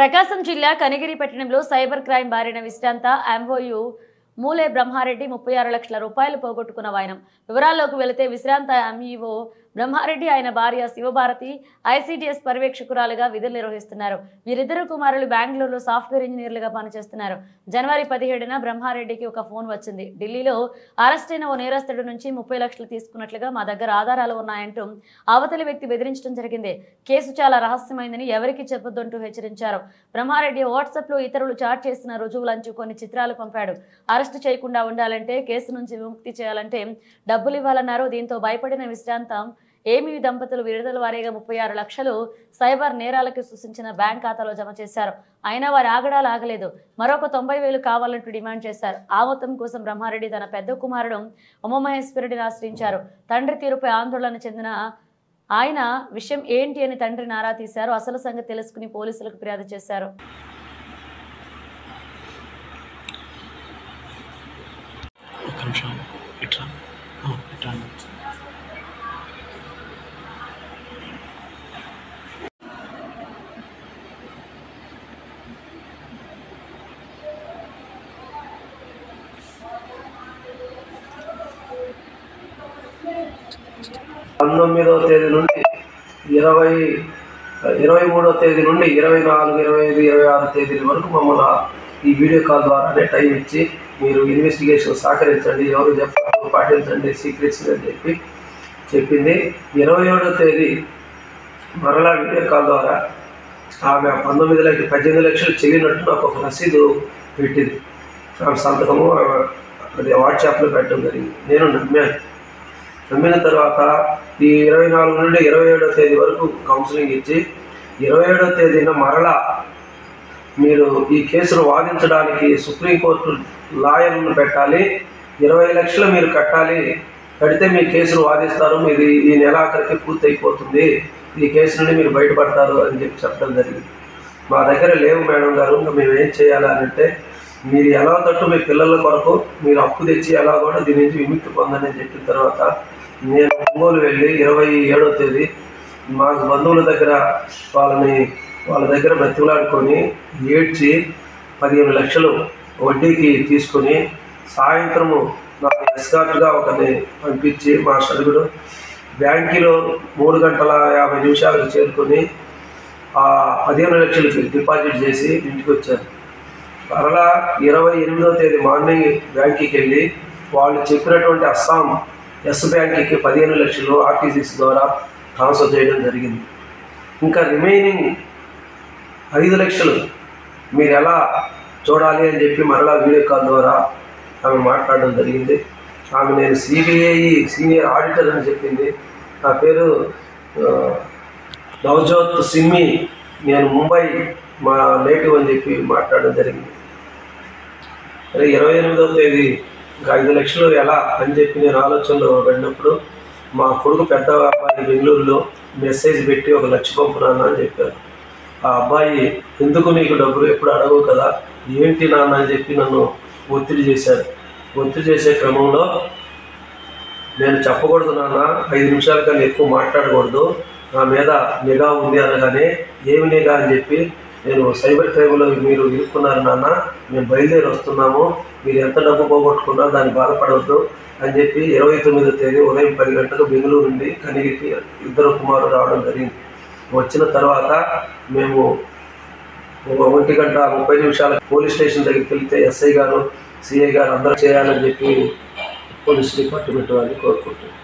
ప్రకాశం జిల్లా కనిగిరి పట్టణంలో cyber crime బారిన విశ్రాంత ఎంఓయు మూలే బ్రహ్మారెడ్డి 36 లక్షల రూపాయలు పోగొట్టుకున్న వైనం. వివరాల్లోకి వెళితే విశ్రాంత ఎంఈఓ బ్రహ్మారెడ్డి ఆయన భార్య శివభారతి ఐసిడిఎస్ పర్యవేక్షకురాలుగా విధులు నిర్వహిస్తున్నారు. వీరిద్దరు కుమారులు బెంగళూరులో సాఫ్ట్వేర్ ఇంజనీర్లుగా పనిచేస్తున్నారు. జనవరి 17న బ్రహ్మారెడ్డికి ఒక ఫోన్ వచ్చింది. ఢిల్లీలో అరెస్టైన ఓ నేరస్తుడి నుంచి 30 లక్షలు తీసుకున్నట్లుగా మా దగ్గర ఆధారాలు ఉన్నాయంటూ అవతలి వ్యక్తి బెదిరించడం జరిగింది. కేసు చాలా రహస్యమైందని ఎవరికి చెప్పొద్దంటూ హెచ్చరించారు. బ్రహ్మారెడ్డి వాట్సాప్లో ఇతరులు చాట్ చేసిన రుజువులంటూ కొన్ని చిత్రాలు పంపాడు. అరెస్టు చేయకుండా ఉండాలంటే, కేసు నుంచి విముక్తి చేయాలంటే డబ్బులు ఇవ్వాలన్నారు. దీంతో భయపడిన విశ్రాంతం ఏమీ దంపతులు విడుదల వారీగా 36 లక్షలు సైబర్ నేరాలకు సూచించిన బ్యాంక్ ఖాతాలో జమ చేశారు. అయినా వారి ఆగడాలు ఆగలేదు. మరొక 90,000 కావాలంటూ డిమాండ్ చేశారు. ఆ మొత్తం కోసం బ్రహ్మారెడ్డి తన పెద్ద కుమారుడు ఉమామహేశ్వరుడిని ఆశ్రయించారు. తండ్రి తీరుపై ఆందోళన చెందిన ఆయన విషయం ఏంటి అని తండ్రిని ఆరా తీశారు. అసలు సంగతి తెలుసుకుని పోలీసులకు ఫిర్యాదు చేశారు. పంతొమ్మిదవ తేదీ నుండి 23వ తేదీ నుండి 24, 25, 26 తేదీల వరకు మమ్మల్ని ఈ వీడియో కాల్ ద్వారానే టైం ఇచ్చి మీరు ఇన్వెస్టిగేషన్ సహకరించండి, ఎవరు చెప్పారు పాటించండి సీక్రెట్స్ అని చెప్పింది. 27వ తేదీ మరలా వీడియో కాల్ ద్వారా ఆమె 18 లక్షలు చెల్లినట్టు నాకు ఒక రసీదు పెట్టింది. ఆమె సంతకము అది వాట్సాప్లో పెట్టడం జరిగింది. నేను నమ్మిన తర్వాత ఈ 24 నుండి 27వ తేదీ వరకు కౌన్సిలింగ్ ఇచ్చి 27వ తేదీన మరలా మీరు ఈ కేసును వాదించడానికి సుప్రీంకోర్టు లాయర్లను పెట్టాలి, 20 లక్షలు మీరు కడితే మీ కేసును వాదిస్తారు, మీది ఈ నెలాఖరికి పూర్తి అయిపోతుంది, ఈ కేసు నుండి మీరు బయటపడతారు అని చెప్పడం జరిగింది. మా దగ్గర లేవు మేడం గారు, ఇంకా మేము ఏం చేయాలి అని అంటే, మీరు ఎలా తట్టు మీ పిల్లల కొరకు మీరు అప్పు తెచ్చి ఎలా కూడా దీని నుంచి విముక్తి పొందని చెప్పిన తర్వాత నేను ఒంగోలు వెళ్ళి 27వ తేదీ మాకు బంధువుల దగ్గర వాళ్ళ దగ్గర బ్రతిమలాడుకొని ఏడ్చి 15 లక్షలు వడ్డీకి తీసుకొని సాయంత్రము నాకు ఎస్కార్ట్గా ఒకరిని పంపించి మా సరుకుడు బ్యాంకులో 3 గంటల 50 నిమిషాలకు చేరుకొని ఆ 15 లక్షలు డిపాజిట్ చేసి ఇంటికి వచ్చాను. మరలా 28వ తేదీ మార్నింగ్ బ్యాంకుకి వెళ్ళి వాళ్ళు చెప్పినటువంటి అస్సాం ఎస్ బ్యాంక్కి 15 లక్షలు ఆర్టీసీసీ ద్వారా ట్రాన్స్ఫర్ చేయడం జరిగింది. ఇంకా రిమైనింగ్ 5 లక్షలు మీరు ఎలా చూడాలి అని చెప్పి మరలా వీడియో కాల్ ద్వారా ఆమె మాట్లాడడం జరిగింది. ఆమె నేను సిబిఐ సీనియర్ ఆడిటర్ అని చెప్పింది. నా పేరు నవజోత్ సిమ్మి, నేను ముంబై మా నేటివ్ అని చెప్పి మాట్లాడడం జరిగింది. 28వ తేదీ ఇంకా 5 లక్షలు ఎలా అని చెప్పి నేను ఆలోచనలో పడినప్పుడు మా కొడుకు పెద్ద అబ్బాయి బెంగళూరులో మెసేజ్ పెట్టి 1 లక్ష పంపునాన్న అని చెప్పారు. ఆ అబ్బాయి ఎందుకు నీకు డబ్బులు ఎప్పుడు అడగవు కదా, ఏంటి నాన్న అని చెప్పి నన్ను ఒత్తిడి చేశారు. ఒత్తిడి చేసే క్రమంలో నేను చెప్పకూడదు నాన్న, 5 నిమిషాల కన్నా ఎక్కువ మాట్లాడకూడదు, నా మీద నిఘా ఉంది అనగానే ఏమి నిఘా అని చెప్పి నేను సైబర్ క్రైమ్లో మీరు ఇరుక్కున్నారు నాన్న, మేము బయలుదేరి వస్తున్నాము, మీరు ఎంత డబ్బు పోగొట్టుకున్నా దాన్ని బాధపడవద్దు అని చెప్పి 29వ తేదీ ఉదయం 10 గంటలకు బెంగళూరు నుండి కనిగిరికి 2 కుమారులు రావడం జరిగింది. వచ్చిన తర్వాత మేము 1 గంట 30 నిమిషాల పోలీస్ స్టేషన్ దగ్గరికి వెళ్తే ఎస్ఐ గారు సిఐ గారు అందరూ చేయాలని చెప్పి పోలీస్ డిపార్ట్మెంట్ వారిని కోరుకుంటున్నాం.